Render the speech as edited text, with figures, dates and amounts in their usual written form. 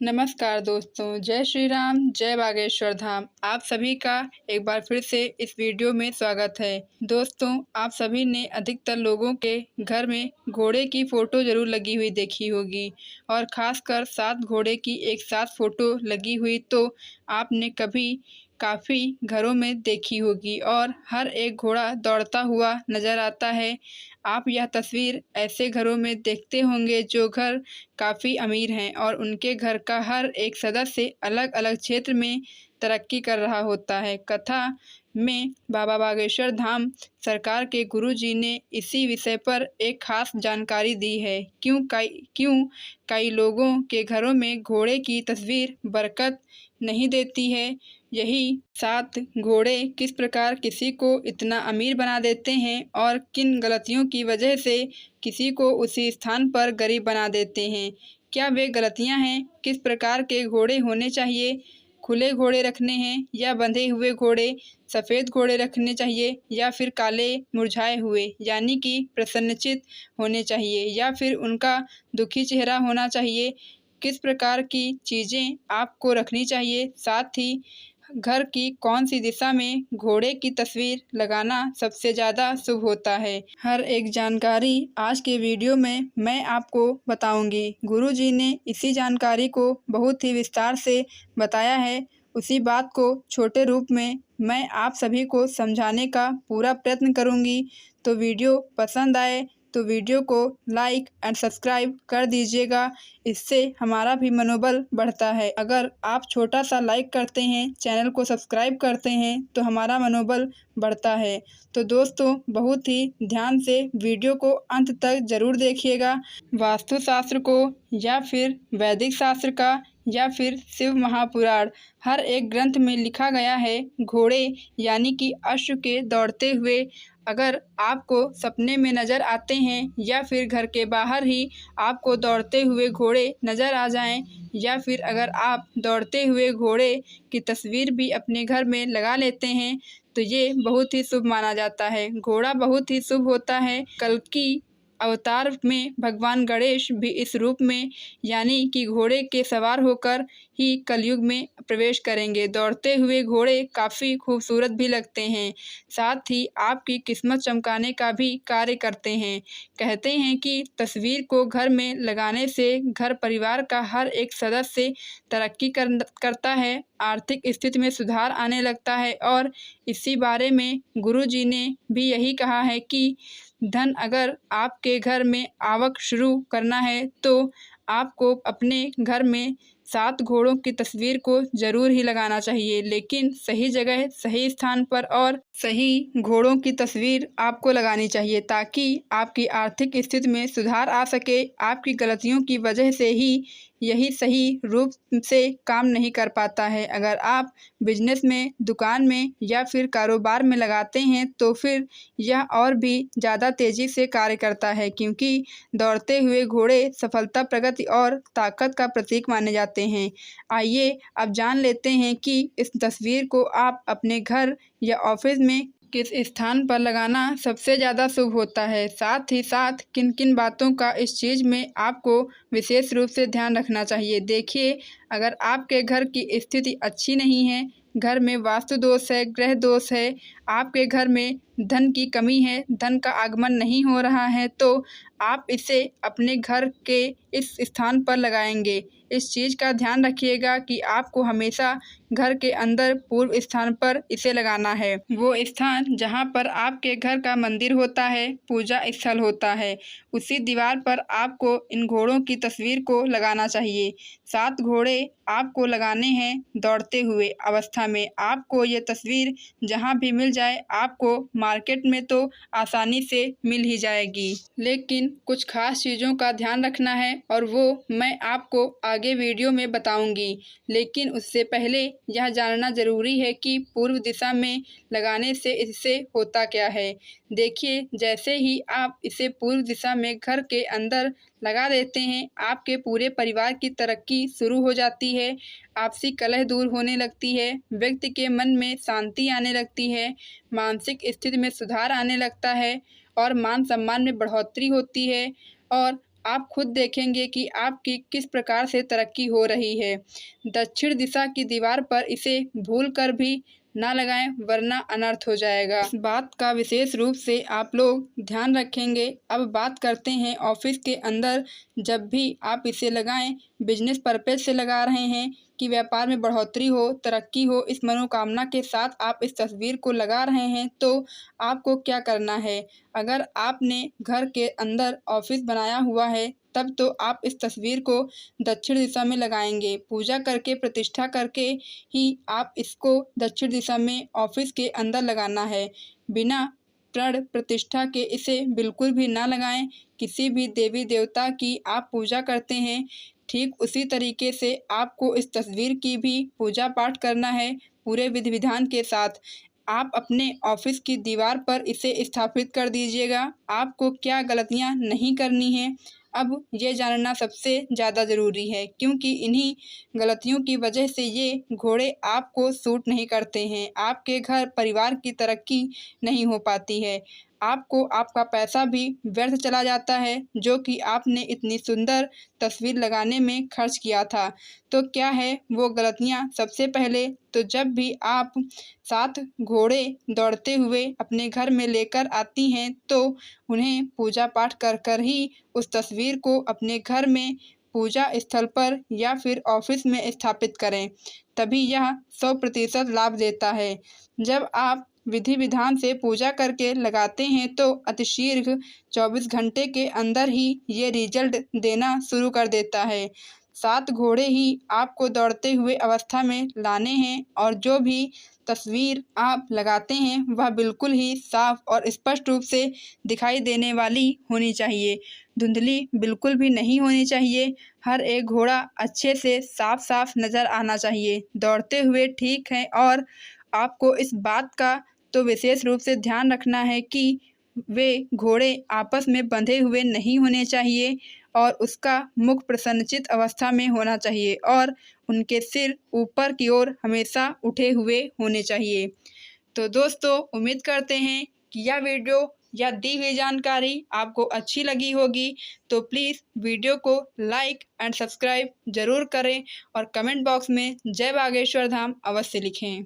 नमस्कार दोस्तों, जय श्री राम, जय बागेश्वर धाम। आप सभी का एक बार फिर से इस वीडियो में स्वागत है। दोस्तों, आप सभी ने अधिकतर लोगों के घर में घोड़े की फ़ोटो ज़रूर लगी हुई देखी होगी और ख़ासकर 7 घोड़े की एक साथ फ़ोटो लगी हुई तो आपने कभी काफ़ी घरों में देखी होगी और हर एक घोड़ा दौड़ता हुआ नज़र आता है। आप यह तस्वीर ऐसे घरों में देखते होंगे जो घर काफ़ी अमीर हैं और उनके घर का हर एक सदस्य अलग-अलग क्षेत्र में तरक्की कर रहा होता है। कथा में बाबा बागेश्वर धाम सरकार के गुरुजी ने इसी विषय पर एक ख़ास जानकारी दी है। क्यों कई लोगों के घरों में घोड़े की तस्वीर बरकत नहीं देती है। यही 7 घोड़े किस प्रकार किसी को इतना अमीर बना देते हैं और किन गलतियों की वजह से किसी को उसी स्थान पर गरीब बना देते हैं। क्या वे गलतियां हैं? किस प्रकार के घोड़े होने चाहिए? खुले घोड़े रखने हैं या बंधे हुए घोड़े? सफ़ेद घोड़े रखने चाहिए या फिर काले मुरझाए हुए यानी कि प्रसन्नचित्त होने चाहिए या फिर उनका दुखी चेहरा होना चाहिए? किस प्रकार की चीज़ें आपको रखनी चाहिए? साथ ही घर की कौन-सी दिशा में घोड़े की तस्वीर लगाना सबसे ज़्यादा शुभ होता है। हर एक जानकारी आज के वीडियो में मैं आपको बताऊंगी। गुरुजी ने इसी जानकारी को बहुत ही विस्तार से बताया है। उसी बात को छोटे रूप में मैं आप सभी को समझाने का पूरा प्रयत्न करूंगी। तो वीडियो पसंद आए तो वीडियो को लाइक एंड सब्सक्राइब कर दीजिएगा। इससे हमारा भी मनोबल बढ़ता है। अगर आप छोटा सा लाइक करते हैं, चैनल को सब्सक्राइब करते हैं तो हमारा मनोबल बढ़ता है। तो दोस्तों, बहुत ही ध्यान से वीडियो को अंत तक ज़रूर देखिएगा। वास्तुशास्त्र को या फिर वैदिक शास्त्र का या फिर शिव महापुराण हर एक ग्रंथ में लिखा गया है घोड़े यानी कि अश्व के दौड़ते हुए अगर आपको सपने में नज़र आते हैं या फिर घर के बाहर ही आपको दौड़ते हुए घोड़े नज़र आ जाएं या फिर अगर आप दौड़ते हुए घोड़े की तस्वीर भी अपने घर में लगा लेते हैं तो ये बहुत ही शुभ माना जाता है। घोड़ा बहुत ही शुभ होता है। कल्कि अवतार में भगवान गणेश भी इस रूप में यानी कि घोड़े के सवार होकर ही कलयुग में प्रवेश करेंगे। दौड़ते हुए घोड़े काफ़ी खूबसूरत भी लगते हैं, साथ ही आपकी किस्मत चमकाने का भी कार्य करते हैं। कहते हैं कि तस्वीर को घर में लगाने से घर परिवार का हर एक सदस्य तरक्की करता है, आर्थिक स्थिति में सुधार आने लगता है और इसी बारे में गुरुजी ने भी यही कहा है कि धन अगर आपके घर में आवक शुरू करना है तो आपको अपने घर में 7 घोड़ों की तस्वीर को ज़रूर ही लगाना चाहिए, लेकिन सही जगह, सही स्थान पर और सही घोड़ों की तस्वीर आपको लगानी चाहिए ताकि आपकी आर्थिक स्थिति में सुधार आ सके। आपकी गलतियों की वजह से ही यही सही रूप से काम नहीं कर पाता है। अगर आप बिजनेस में, दुकान में या फिर कारोबार में लगाते हैं तो फिर यह और भी ज़्यादा तेज़ी से कार्य करता है क्योंकि दौड़ते हुए घोड़े सफलता, प्रगति और ताकत का प्रतीक माने जाते हैं। आइए अब जान लेते हैं कि इस तस्वीर को आप अपने घर या ऑफिस में किस स्थान पर लगाना सबसे ज़्यादा शुभ होता है। साथ ही साथ किन किन बातों का इस चीज़ में आपको विशेष रूप से ध्यान रखना चाहिए। देखिए, अगर आपके घर की स्थिति अच्छी नहीं है, घर में वास्तु दोष है, ग्रह दोष है, आपके घर में धन की कमी है, धन का आगमन नहीं हो रहा है तो आप इसे अपने घर के इस स्थान पर लगाएंगे। इस चीज़ का ध्यान रखिएगा कि आपको हमेशा घर के अंदर पूर्व स्थान पर इसे लगाना है। वो स्थान जहाँ पर आपके घर का मंदिर होता है, पूजा स्थल होता है, उसी दीवार पर आपको इन घोड़ों की तस्वीर को लगाना चाहिए। 7 घोड़े आपको लगाने हैं दौड़ते हुए अवस्था में। आपको ये तस्वीर जहाँ भी मिल जाए, आपको मार्केट में तो आसानी से मिल ही जाएगी, लेकिन कुछ खास चीज़ों का ध्यान रखना है और वो मैं आपको आगे वीडियो में बताऊंगी। लेकिन उससे पहले यह जानना ज़रूरी है कि पूर्व दिशा में लगाने से इससे होता क्या है। देखिए, जैसे ही आप इसे पूर्व दिशा में घर के अंदर लगा देते हैं, आपके पूरे परिवार की तरक्की शुरू हो जाती है, आपसी कलह दूर होने लगती है, व्यक्ति के मन में शांति आने लगती है, मानसिक स्थिति में सुधार आने लगता है और मान सम्मान में बढ़ोतरी होती है और आप खुद देखेंगे कि आपकी किस प्रकार से तरक्की हो रही है। दक्षिण दिशा की दीवार पर इसे भूलकर भी ना लगाएं, वरना अनर्थ हो जाएगा। इस बात का विशेष रूप से आप लोग ध्यान रखेंगे। अब बात करते हैं ऑफिस के अंदर जब भी आप इसे लगाएं, बिजनेस पर्पज से लगा रहे हैं कि व्यापार में बढ़ोतरी हो, तरक्की हो, इस मनोकामना के साथ आप इस तस्वीर को लगा रहे हैं, तो आपको क्या करना है। अगर आपने घर के अंदर ऑफिस बनाया हुआ है, तब तो आप इस तस्वीर को दक्षिण दिशा में लगाएंगे। पूजा करके, प्रतिष्ठा करके ही आप इसको दक्षिण दिशा में ऑफिस के अंदर लगाना है। बिना प्रण प्रतिष्ठा के इसे बिल्कुल भी ना लगाएं। किसी भी देवी देवता की आप पूजा करते हैं, ठीक उसी तरीके से आपको इस तस्वीर की भी पूजा पाठ करना है, पूरे विधि विधान के साथ। आप अपने ऑफिस की दीवार पर इसे स्थापित कर दीजिएगा। आपको क्या गलतियां नहीं करनी हैं, अब ये जानना सबसे ज़्यादा ज़रूरी है, क्योंकि इन्हीं गलतियों की वजह से ये घोड़े आपको सूट नहीं करते हैं। आपके घर परिवार की तरक्की नहीं हो पाती है। आपको आपका पैसा भी व्यर्थ चला जाता है, जो कि आपने इतनी सुंदर तस्वीर लगाने में खर्च किया था। तो क्या है वो गलतियाँ? सबसे पहले तो जब भी आप 7 घोड़े दौड़ते हुए अपने घर में लेकर आती हैं, तो उन्हें पूजा पाठ कर कर ही उस तस्वीर को अपने घर में पूजा स्थल पर या फिर ऑफिस में स्थापित करें, तभी यह 100% लाभ देता है। जब आप विधि विधान से पूजा करके लगाते हैं, तो अतिशीघ्र 24 घंटे के अंदर ही ये रिजल्ट देना शुरू कर देता है। 7 घोड़े ही आपको दौड़ते हुए अवस्था में लाने हैं, और जो भी तस्वीर आप लगाते हैं वह बिल्कुल ही साफ और स्पष्ट रूप से दिखाई देने वाली होनी चाहिए। धुंधली बिल्कुल भी नहीं होनी चाहिए। हर एक घोड़ा अच्छे से साफ साफ नज़र आना चाहिए। दौड़ते हुए ठीक है, और आपको इस बात का तो विशेष रूप से ध्यान रखना है कि वे घोड़े आपस में बंधे हुए नहीं होने चाहिए, और उसका मुख प्रसन्नचित अवस्था में होना चाहिए, और उनके सिर ऊपर की ओर हमेशा उठे हुए होने चाहिए। तो दोस्तों, उम्मीद करते हैं कि यह वीडियो या दी हुई जानकारी आपको अच्छी लगी होगी। तो प्लीज़ वीडियो को लाइक एंड सब्सक्राइब ज़रूर करें, और कमेंट बॉक्स में जय बागेश्वर धाम अवश्य लिखें।